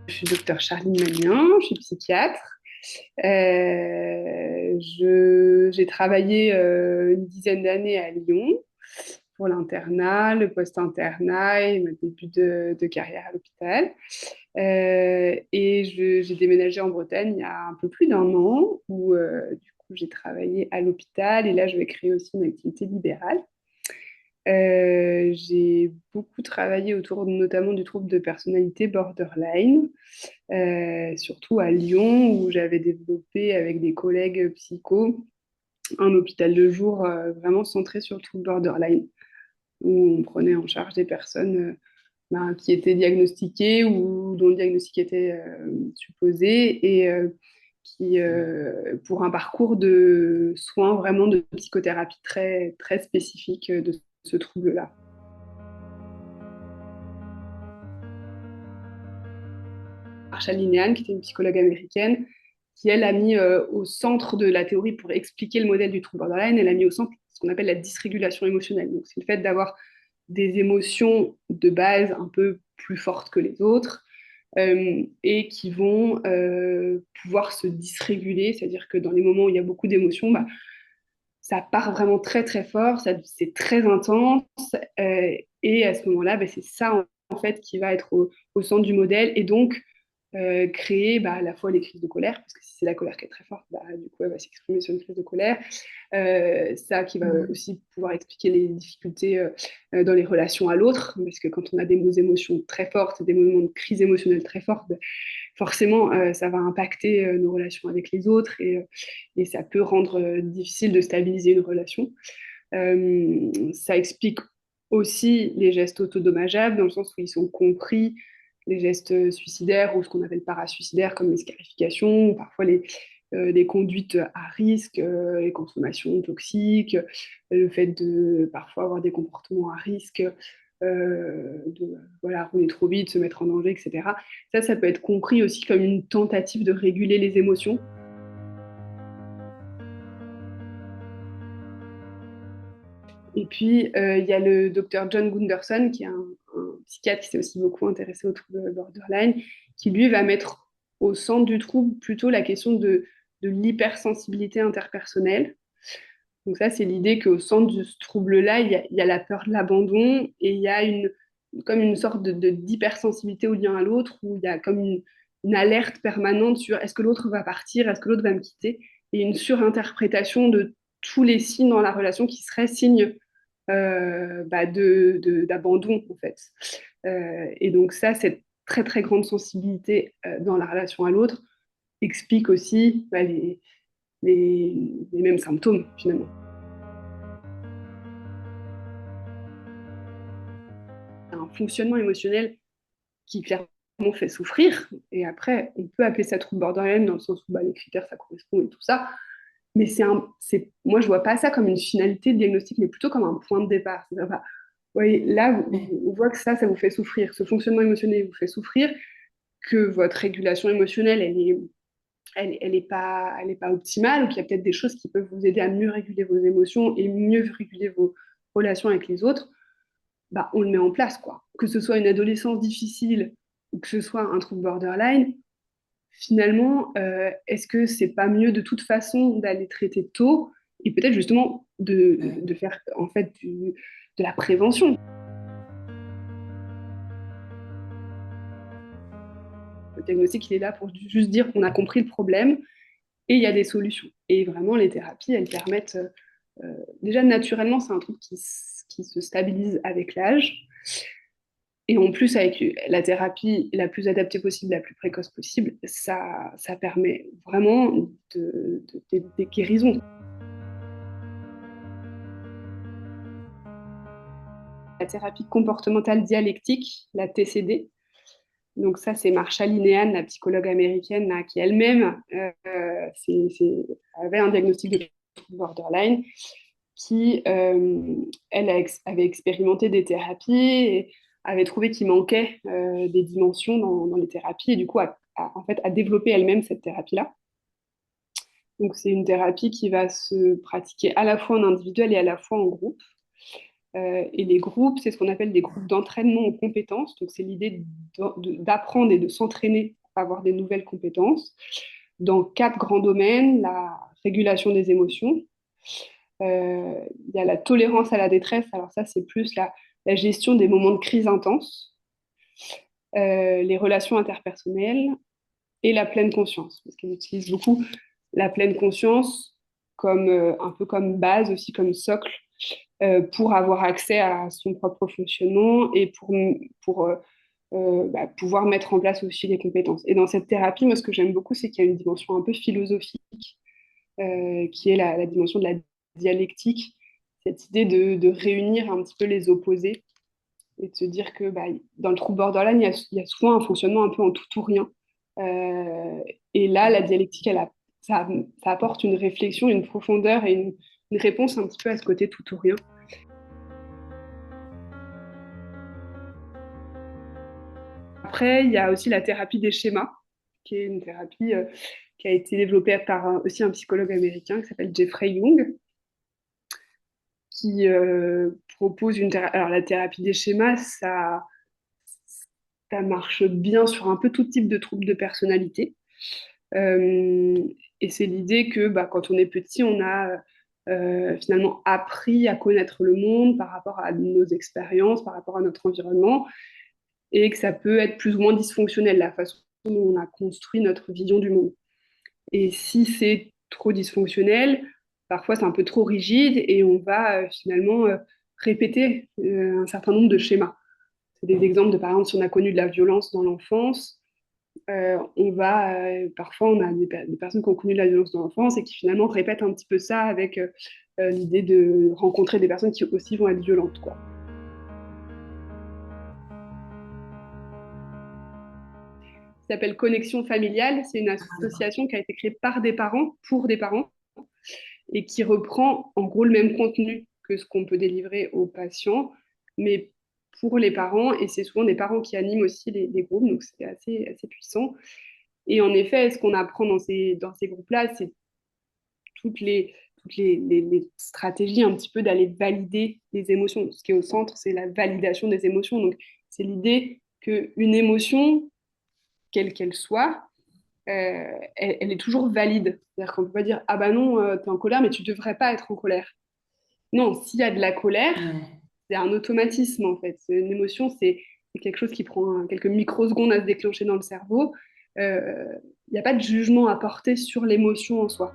Je suis docteur Charline Magnin, je suis psychiatre. J'ai travaillé une dizaine d'années à Lyon pour l'internat, le post-internat et mon début de carrière à l'hôpital. J'ai déménagé en Bretagne il y a un peu plus d'un an où du coup j'ai travaillé à l'hôpital et là je vais créer aussi une activité libérale. J'ai beaucoup travaillé autour notamment du trouble de personnalité borderline, surtout à Lyon, où j'avais développé avec des collègues psychos un hôpital de jour vraiment centré sur le trouble borderline, où on prenait en charge des personnes qui étaient diagnostiquées ou dont le diagnostic était supposé et pour un parcours de soins vraiment de psychothérapie très, très spécifique de ce trouble-là. Marsha Linehan, qui était une psychologue américaine, qui elle a mis au centre de la théorie pour expliquer le modèle du trouble borderline, elle a mis au centre ce qu'on appelle la dysrégulation émotionnelle. Donc c'est le fait d'avoir des émotions de base un peu plus fortes que les autres et qui vont pouvoir se dysréguler, c'est-à-dire que dans les moments où il y a beaucoup d'émotions, bah, ça part vraiment très très fort, c'est très intense et à ce moment-là, bah, c'est ça en fait qui va être au centre du modèle et donc créer à la fois les crises de colère, parce que si c'est la colère qui est très forte, du coup elle va s'exprimer sur une crise de colère, ça qui va aussi pouvoir expliquer les difficultés dans les relations à l'autre, parce que quand on a des émotions très fortes, des moments de crise émotionnelle très fortes, forcément ça va impacter nos relations avec les autres et ça peut rendre difficile de stabiliser une relation. Ça explique aussi les gestes autodommageables, dans le sens où ils sont compris, les gestes suicidaires ou ce qu'on appelle parasuicidaires comme les scarifications, ou parfois les conduites à risque, les consommations toxiques, le fait de parfois avoir des comportements à risque, de voilà, rouler trop vite, se mettre en danger, etc. Ça peut être compris aussi comme une tentative de réguler les émotions. Et puis, il y a le docteur John Gunderson, qui est un psychiatre qui s'est aussi beaucoup intéressé au trouble borderline, qui lui va mettre au centre du trouble plutôt la question de l'hypersensibilité interpersonnelle. Donc ça, c'est l'idée qu'au centre de ce trouble-là, il y a la peur de l'abandon et il y a comme une sorte d'hypersensibilité au lien à l'autre, où il y a comme une alerte permanente sur est-ce que l'autre va partir, est-ce que l'autre va me quitter, et une surinterprétation de tous les signes dans la relation qui seraient signes d'abandon, en fait. Et donc ça, cette très très grande sensibilité dans la relation à l'autre explique aussi les mêmes symptômes, finalement. Un fonctionnement émotionnel qui clairement fait souffrir, et après, on peut appeler ça trouble borderline dans le sens où les critères, ça correspond et tout ça, mais moi, je vois pas ça comme une finalité de diagnostic, mais plutôt comme un point de départ. Oui, là, on voit que ça vous fait souffrir. Ce fonctionnement émotionnel vous fait souffrir, que votre régulation émotionnelle, elle est pas optimale, ou qu'il y a peut-être des choses qui peuvent vous aider à mieux réguler vos émotions et mieux réguler vos relations avec les autres. On le met en place, quoi. Que ce soit une adolescence difficile ou que ce soit un trouble borderline, finalement, est-ce que c'est pas mieux de toute façon d'aller traiter tôt et peut-être justement de faire en fait de la prévention. Le diagnostic, il est là pour juste dire qu'on a compris le problème et il y a des solutions. Et vraiment, les thérapies, elles permettent, déjà naturellement, c'est un truc qui se stabilise avec l'âge. Et en plus, avec la thérapie la plus adaptée possible, la plus précoce possible, ça permet vraiment des guérisons. La thérapie comportementale dialectique, la TCD, donc ça, c'est Marsha Linehan, la psychologue américaine, là, qui elle-même avait un diagnostic de borderline, qui, avait expérimenté des thérapies et avait trouvé qu'il manquait des dimensions dans les thérapies et du coup en fait, a développé elle-même cette thérapie-là. Donc c'est une thérapie qui va se pratiquer à la fois en individuel et à la fois en groupe. Et les groupes, c'est ce qu'on appelle des groupes d'entraînement aux compétences. Donc, c'est l'idée d'apprendre et de s'entraîner avoir des nouvelles compétences dans 4 grands domaines: la régulation des émotions, il y a la tolérance à la détresse, alors ça c'est plus la gestion des moments de crise intense, les relations interpersonnelles et la pleine conscience, parce qu'elle utilise beaucoup la pleine conscience comme, un peu comme base, aussi comme socle, pour avoir accès à son propre fonctionnement et pour pouvoir mettre en place aussi les compétences. Et dans cette thérapie, moi, ce que j'aime beaucoup, c'est qu'il y a une dimension un peu philosophique, qui est la dimension de la dialectique, cette idée de réunir un petit peu les opposés et de se dire que dans le trouble borderline, il y a souvent un fonctionnement un peu en tout ou rien. Euh, et là, la dialectique, ça apporte une réflexion, une profondeur et une réponse un petit peu à ce côté tout ou rien. Après, il y a aussi la thérapie des schémas, qui est une thérapie qui a été développée par aussi un psychologue américain qui s'appelle Jeffrey Young, qui propose une thérapie. Alors, la thérapie des schémas, ça marche bien sur un peu tout type de troubles de personnalité. Euh, et c'est l'idée que quand on est petit, on a finalement appris à connaître le monde par rapport à nos expériences, par rapport à notre environnement, et que ça peut être plus ou moins dysfonctionnel, la façon dont on a construit notre vision du monde. Et si c'est trop dysfonctionnel, parfois c'est un peu trop rigide et on va finalement répéter un certain nombre de schémas. C'est des exemples de, par exemple, si on a connu de la violence dans l'enfance, parfois on a des personnes qui ont connu de la violence dans l'enfance et qui finalement répètent un petit peu ça avec l'idée de rencontrer des personnes qui aussi vont être violentes, quoi. Ça s'appelle Connexion familiale. C'est une association qui a été créée par des parents, pour des parents, et qui reprend en gros le même contenu que ce qu'on peut délivrer aux patients, mais pour les parents, et c'est souvent des parents qui animent aussi les groupes, donc c'est assez puissant. Et en effet, ce qu'on apprend dans ces groupes-là, c'est toutes les stratégies un petit peu d'aller valider les émotions. Ce qui est au centre, c'est la validation des émotions. Donc, c'est l'idée qu'une émotion, quelle qu'elle soit, elle est toujours valide. C'est-à-dire qu'on ne peut pas dire, ah bah non, tu es en colère, mais tu ne devrais pas être en colère. Non, s'il y a de la colère, Ouais. c'est un automatisme en fait. Une émotion, c'est quelque chose qui prend quelques microsecondes à se déclencher dans le cerveau. Il n'y a pas de jugement à porter sur l'émotion en soi.